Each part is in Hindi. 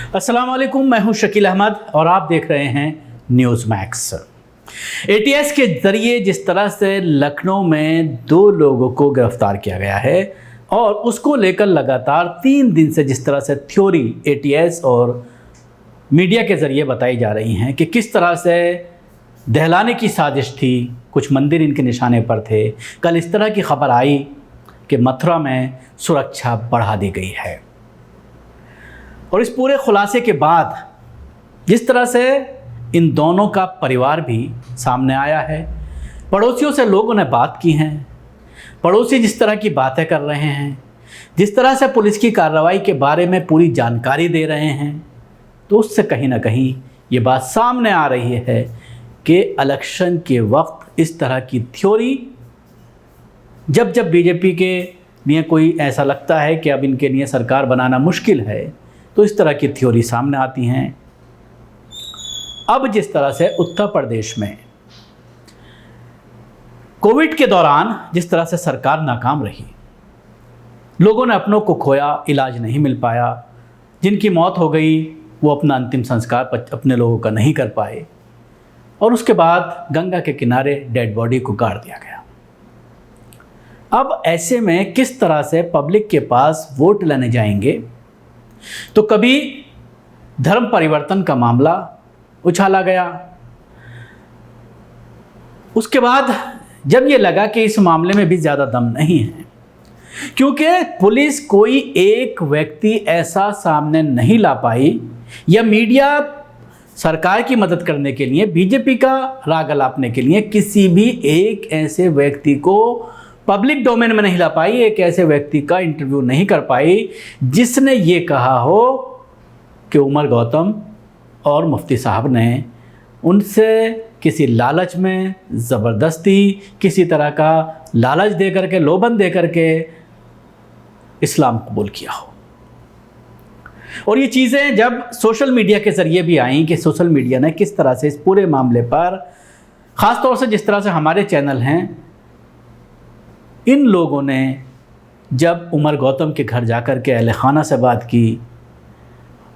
अस्सलाम वालेकुम, मैं हूं शकील अहमद और आप देख रहे हैं न्यूज़ मैक्स। एटीएस के ज़रिए जिस तरह से लखनऊ में 2 लोगों को गिरफ्तार किया गया है और उसको लेकर लगातार 3 दिन से जिस तरह से थ्योरी एटीएस और मीडिया के ज़रिए बताई जा रही हैं कि किस तरह से दहलाने की साजिश थी, कुछ मंदिर इनके निशाने पर थे। कल इस तरह की खबर आई कि मथुरा में सुरक्षा बढ़ा दी गई है और इस पूरे खुलासे के बाद जिस तरह से इन दोनों का परिवार भी सामने आया है, पड़ोसियों से लोगों ने बात की हैं, पड़ोसी जिस तरह की बातें कर रहे हैं, जिस तरह से पुलिस की कार्रवाई के बारे में पूरी जानकारी दे रहे हैं, तो उससे कहीं ना कहीं ये बात सामने आ रही है कि इलेक्शन के वक्त इस तरह की थ्योरी जब बीजेपी के लिए कोई ऐसा लगता है कि अब इनके लिए सरकार बनाना मुश्किल है, तो इस तरह की थ्योरी सामने आती हैं। अब जिस तरह से उत्तर प्रदेश में कोविड के दौरान जिस तरह से सरकार नाकाम रही, लोगों ने अपनों को खोया, इलाज नहीं मिल पाया, जिनकी मौत हो गई वो अपना अंतिम संस्कार अपने लोगों का नहीं कर पाए और उसके बाद गंगा के किनारे डेड बॉडी को गाड़ दिया गया। अब ऐसे में किस तरह से पब्लिक के पास वोट लेने जाएंगे, तो कभी धर्म परिवर्तन का मामला उछाला गया। उसके बाद जब ये लगा कि इस मामले में भी ज़्यादा दम नहीं है, क्योंकि पुलिस कोई एक व्यक्ति ऐसा सामने नहीं ला पाई या मीडिया सरकार की मदद करने के लिए, बीजेपी का राग अलापने के लिए किसी भी एक ऐसे व्यक्ति को पब्लिक डोमेन में नहीं ला पाई, एक ऐसे व्यक्ति का इंटरव्यू नहीं कर पाई जिसने ये कहा हो कि उमर गौतम और मुफ्ती साहब ने उनसे किसी लालच में, ज़बरदस्ती किसी तरह का लालच दे करके, लोभन दे करके इस्लाम कबूल किया हो। और ये चीज़ें जब सोशल मीडिया के ज़रिए भी आईं कि सोशल मीडिया ने किस तरह से इस पूरे मामले पर, ख़ास तौर से जिस तरह से हमारे चैनल हैं, इन लोगों ने जब उमर गौतम के घर जाकर के अहले खाना से बात की,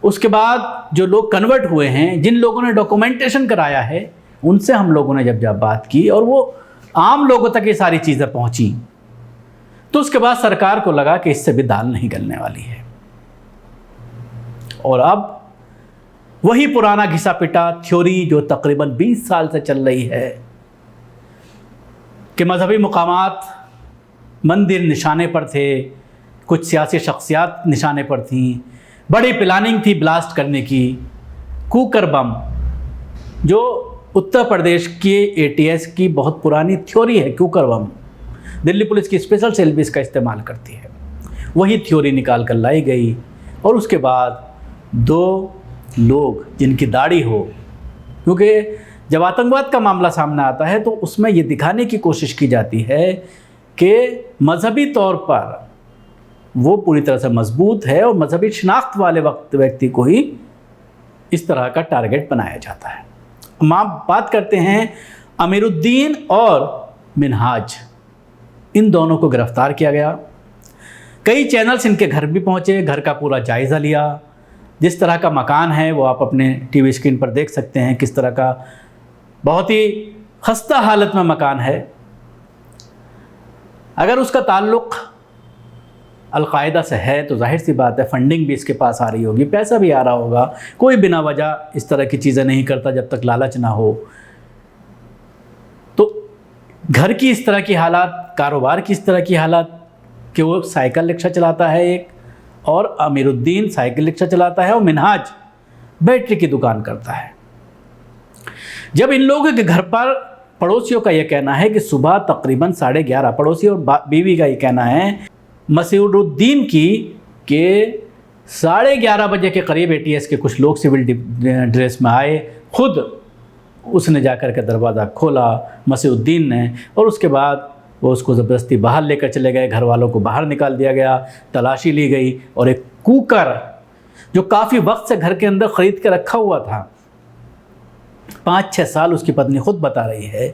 उसके बाद जो लोग कन्वर्ट हुए हैं, जिन लोगों ने डॉक्यूमेंटेशन कराया है, उनसे हम लोगों ने जब बात की और वो आम लोगों तक ये सारी चीज़ें पहुंची, तो उसके बाद सरकार को लगा कि इससे भी दाल नहीं गलने वाली है। और अब वही पुराना घिसा पिटा थ्योरी जो तकरीबन 20 साल से चल रही है कि मजहबी मुकामात, मंदिर निशाने पर थे, कुछ सियासी शख्सियात निशाने पर थीं, बड़ी प्लानिंग थी ब्लास्ट करने की। कुकर बम जो उत्तर प्रदेश के एटीएस की बहुत पुरानी थ्योरी है, कुकर बम, दिल्ली पुलिस की स्पेशल सेल भी इसका इस्तेमाल करती है, वही थ्योरी निकाल कर लाई गई। और उसके बाद 2 लोग जिनकी दाढ़ी हो, क्योंकि जब आतंकवाद का मामला सामने आता है तो उसमें ये दिखाने की कोशिश की जाती है कि मजहबी तौर पर वो पूरी तरह से मजबूत है और मजहबी शिनाख्त वाले व्यक्ति को ही इस तरह का टारगेट बनाया जाता है। हम आप बात करते हैं अमीरुद्दीन और मिनहाज, इन दोनों को गिरफ्तार किया गया। कई चैनल्स इनके घर भी पहुंचे, घर का पूरा जायज़ा लिया। जिस तरह का मकान है वो आप अपने टीवी स्क्रीन पर देख सकते हैं, किस तरह का बहुत ही खस्ता हालत में मकान है। अगर उसका ताल्लुक़ अलकायदा से है तो जाहिर सी बात है फंडिंग भी इसके पास आ रही होगी, पैसा भी आ रहा होगा। कोई बिना वजह इस तरह की चीज़ें नहीं करता जब तक लालच ना हो। तो घर की इस तरह की हालात, कारोबार की इस तरह की हालात कि वो साइकिल रिक्शा चलाता है एक, और अमीरुद्दीन साइकिल रिक्शा चलाता है और मिनहाज बैटरी की दुकान करता है। जब इन लोगों के घर पर पड़ोसियों का यह कहना है कि सुबह तकरीबन 11:30, पड़ोसी और बीवी का ये कहना है मसीउद्दीन की कि 11:30 बजे के करीब एटीएस के कुछ लोग सिविल ड्रेस में आए, खुद उसने जाकर के दरवाज़ा खोला मसीउद्दीन ने, और उसके बाद वो उसको ज़बरदस्ती बाहर लेकर चले गए। घर वालों को बाहर निकाल दिया गया, तलाशी ली गई और एक कुकर जो काफ़ी वक्त से घर के अंदर ख़रीद के रखा हुआ था, 5-6 साल, उसकी पत्नी खुद बता रही है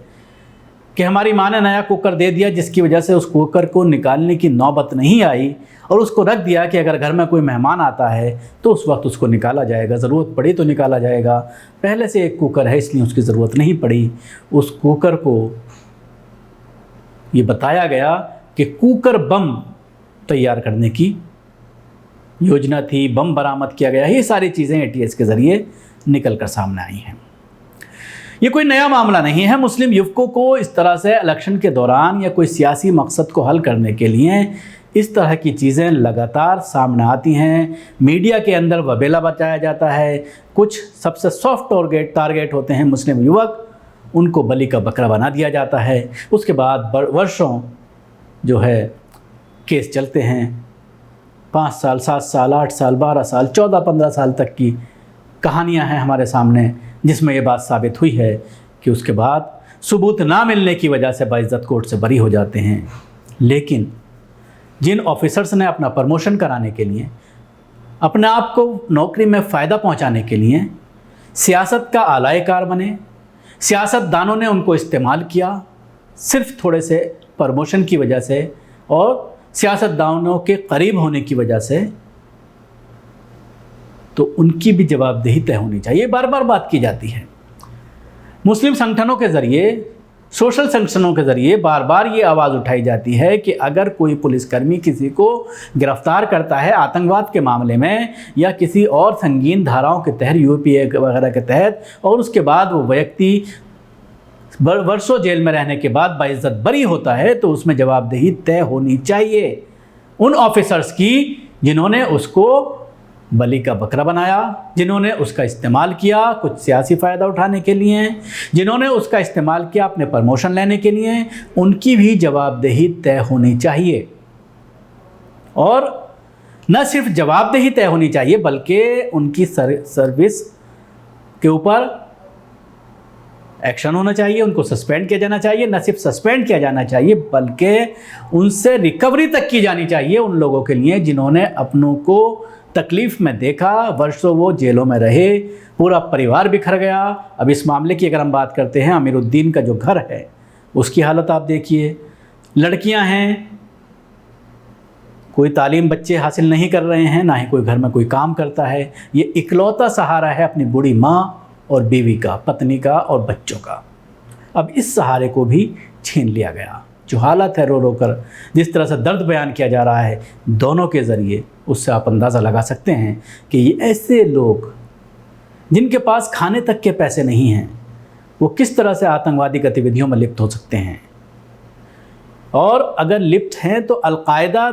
कि हमारी माँ ने नया कुकर दे दिया, जिसकी वजह से उस कुकर को निकालने की नौबत नहीं आई और उसको रख दिया कि अगर घर में कोई मेहमान आता है तो उस वक्त उसको निकाला जाएगा, ज़रूरत पड़ी तो निकाला जाएगा। पहले से एक कुकर है इसलिए उसकी ज़रूरत नहीं पड़ी। उस कुकर को ये बताया गया कि कुकर बम तैयार करने की योजना थी, बम बरामद किया गया। ये सारी चीज़ें ATS के ज़रिए निकल कर सामने आई हैं। ये कोई नया मामला नहीं है। मुस्लिम युवकों को इस तरह से इलेक्शन के दौरान या कोई सियासी मकसद को हल करने के लिए इस तरह की चीज़ें लगातार सामने आती हैं। मीडिया के अंदर वबेला बचाया जाता है। कुछ सबसे सॉफ्ट टारगेट होते हैं मुस्लिम युवक, उनको बलि का बकरा बना दिया जाता है। उसके बाद वर्षों जो है केस चलते हैं, 5 साल, 7 साल, 8 साल, 12 साल, 14-15 साल तक की कहानियां हैं हमारे सामने, जिसमें ये बात साबित हुई है कि उसके बाद सबूत ना मिलने की वजह से बाइज्जत कोर्ट से बरी हो जाते हैं। लेकिन जिन ऑफिसर्स ने अपना प्रमोशन कराने के लिए, अपने आप को नौकरी में फ़ायदा पहुंचाने के लिए सियासत का आलाएकार बने, सियासतदानों ने उनको इस्तेमाल किया सिर्फ थोड़े से प्रमोशन की वजह से और सियासतदानों के करीब होने की वजह से, तो उनकी भी जवाबदेही तय होनी चाहिए। बार बार बात की जाती है। मुस्लिम संगठनों के ज़रिए, सोशल संगठनों के ज़रिए बार बार ये आवाज़ उठाई जाती है कि अगर कोई पुलिसकर्मी किसी को गिरफ्तार करता है आतंकवाद के मामले में या किसी और संगीन धाराओं के तहत, UPA वगैरह के तहत, और उसके बाद वो व्यक्ति वर्षों जेल में रहने के बाद बाइज्जत बरी होता है, तो उसमें जवाबदेही तय होनी चाहिए उन ऑफिसर्स की जिन्होंने उसको बलि का बकरा बनाया, जिन्होंने उसका इस्तेमाल किया कुछ सियासी फ़ायदा उठाने के लिए, जिन्होंने उसका इस्तेमाल किया अपने प्रमोशन लेने के लिए। उनकी भी जवाबदेही तय होनी चाहिए। और न सिर्फ जवाबदेही तय होनी चाहिए बल्कि उनकी सर्विस के ऊपर एक्शन होना चाहिए, उनको सस्पेंड किया जाना चाहिए। न सिर्फ सस्पेंड किया जाना चाहिए बल्कि उनसे रिकवरी तक की जानी चाहिए उन लोगों के लिए जिन्होंने अपनों को तकलीफ़ में देखा, वर्षों वो जेलों में रहे, पूरा परिवार बिखर गया। अब इस मामले की अगर हम बात करते हैं, अमीरुद्दीन का जो घर है उसकी हालत आप देखिए। लड़कियां हैं, कोई तालीम बच्चे हासिल नहीं कर रहे हैं, ना ही कोई घर में कोई काम करता है। ये इकलौता सहारा है अपनी बूढ़ी माँ और बीवी का, पत्नी का और बच्चों का। अब इस सहारे को भी छीन लिया गया। जो हालत है, रो रो कर जिस तरह से दर्द बयान किया जा रहा है दोनों के ज़रिए, उससे आप अंदाज़ा लगा सकते हैं कि ये ऐसे लोग जिनके पास खाने तक के पैसे नहीं हैं, वो किस तरह से आतंकवादी गतिविधियों में लिप्त हो सकते हैं। और अगर लिप्त हैं तो अलकायदा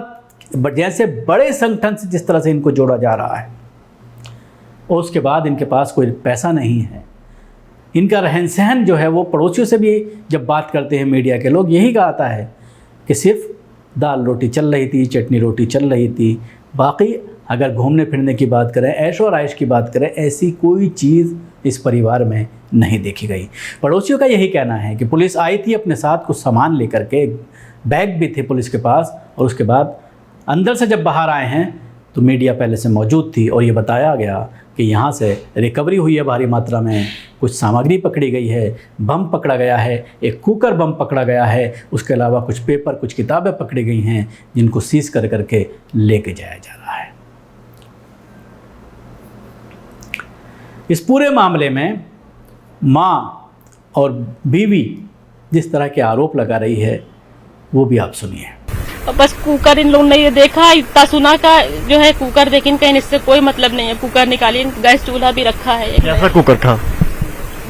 जैसे बड़े संगठन से जिस तरह से इनको जोड़ा जा रहा है, और उसके बाद इनके पास कोई पैसा नहीं है। इनका रहन सहन जो है वो पड़ोसियों से भी जब बात करते हैं मीडिया के लोग, यही कहता है कि सिर्फ दाल रोटी चल रही थी, चटनी रोटी चल रही थी। बाकी अगर घूमने फिरने की बात करें, ऐशो और आयश की बात करें, ऐसी कोई चीज़ इस परिवार में नहीं देखी गई। पड़ोसियों का यही कहना है कि पुलिस आई थी अपने साथ कुछ सामान लेकर के, बैग भी थे पुलिस के पास, और उसके बाद अंदर से जब बाहर आए हैं तो मीडिया पहले से मौजूद थी और ये बताया गया कि यहाँ से रिकवरी हुई है भारी मात्रा में, कुछ सामग्री पकड़ी गई है, बम पकड़ा गया है, एक कुकर बम पकड़ा गया है, उसके अलावा कुछ पेपर, कुछ किताबें पकड़ी गई हैं जिनको सीज कर करके लेके जाया जा रहा है। इस पूरे मामले में माँ और बीवी जिस तरह के आरोप लगा रही है वो भी आप सुनिए। बस कुकर इन लोगों ने ये देखा, इतना सुना का जो है कुकर, लेकिन कहीं इससे कोई मतलब नहीं है। कुकर निकालिए, गैस चूल्हा भी रखा है। कैसा कुकर था?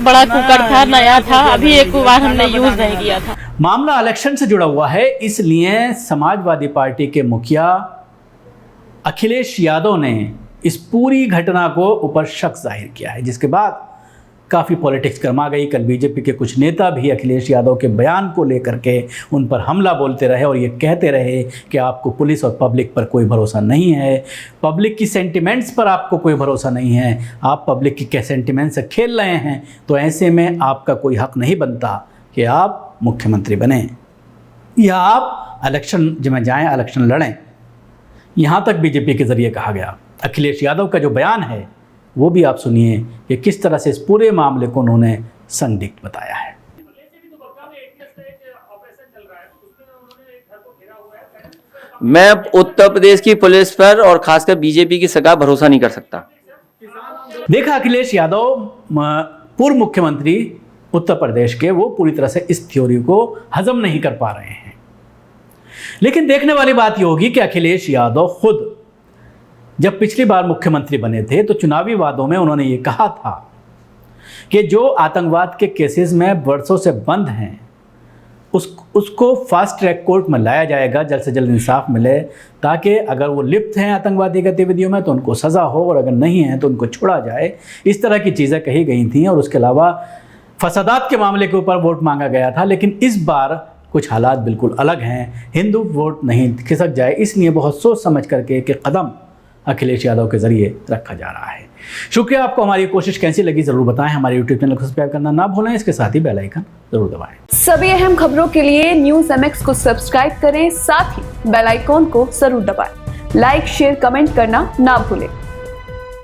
बड़ा कुकर था, नया था, अभी एक बार हमने यूज नहीं किया था। मामला इलेक्शन से जुड़ा हुआ है, इसलिए समाजवादी पार्टी के मुखिया अखिलेश यादव ने इस पूरी घटना को ऊपर शक जाहिर किया है, जिसके बाद काफ़ी पॉलिटिक्स गर्मा गई। कल बीजेपी के कुछ नेता भी अखिलेश यादव के बयान को लेकर के उन पर हमला बोलते रहे और ये कहते रहे कि आपको पुलिस और पब्लिक पर कोई भरोसा नहीं है, पब्लिक की सेंटिमेंट्स पर आपको कोई भरोसा नहीं है, आप पब्लिक की सेंटिमेंट से खेल रहे हैं, तो ऐसे में आपका कोई हक नहीं बनता कि आप मुख्यमंत्री बने या आप इलेक्शन में जाएँ, इलेक्शन लड़ें। यहाँ तक बीजेपी के ज़रिए कहा गया। अखिलेश यादव का जो बयान है वो भी आप सुनिए कि किस तरह से इस पूरे मामले को उन्होंने संदिग्ध बताया है। मैं उत्तर प्रदेश की पुलिस पर और खासकर बीजेपी की सरकार भरोसा नहीं कर सकता। देखा अखिलेश यादव पूर्व मुख्यमंत्री उत्तर प्रदेश के, वो पूरी तरह से इस थ्योरी को हजम नहीं कर पा रहे हैं। लेकिन देखने वाली बात यह होगी कि अखिलेश यादव खुद जब पिछली बार मुख्यमंत्री बने थे तो चुनावी वादों में उन्होंने ये कहा था कि जो आतंकवाद के केसेस में वर्षों से बंद हैं उसको फास्ट ट्रैक कोर्ट में लाया जाएगा, जल्द से जल्द इंसाफ मिले, ताकि अगर वो लिप्त हैं आतंकवादी गतिविधियों में तो उनको सज़ा हो और अगर नहीं है तो उनको छोड़ा जाए। इस तरह की चीज़ें कही गई थी और उसके अलावा फसादात के मामले के ऊपर वोट मांगा गया था। लेकिन इस बार कुछ हालात बिल्कुल अलग हैं, हिंदू वोट नहीं खिसक जाए, इसलिए बहुत सोच समझ करके एक कदम अखिलेश यादव के जरिए रखा जा रहा है। शुक्रिया। आपको हमारी कोशिश कैसी लगी जरूर बताएं। हमारे YouTube चैनल को सब्सक्राइब करना ना भूलें, इसके साथ ही बेल आइकन जरूर दबाएं। सभी अहम खबरों के लिए न्यूज़ MX को सब्सक्राइब करें, साथ ही बेल आइकॉन को जरूर दबाएं। लाइक, शेयर, कमेंट करना ना भूलें।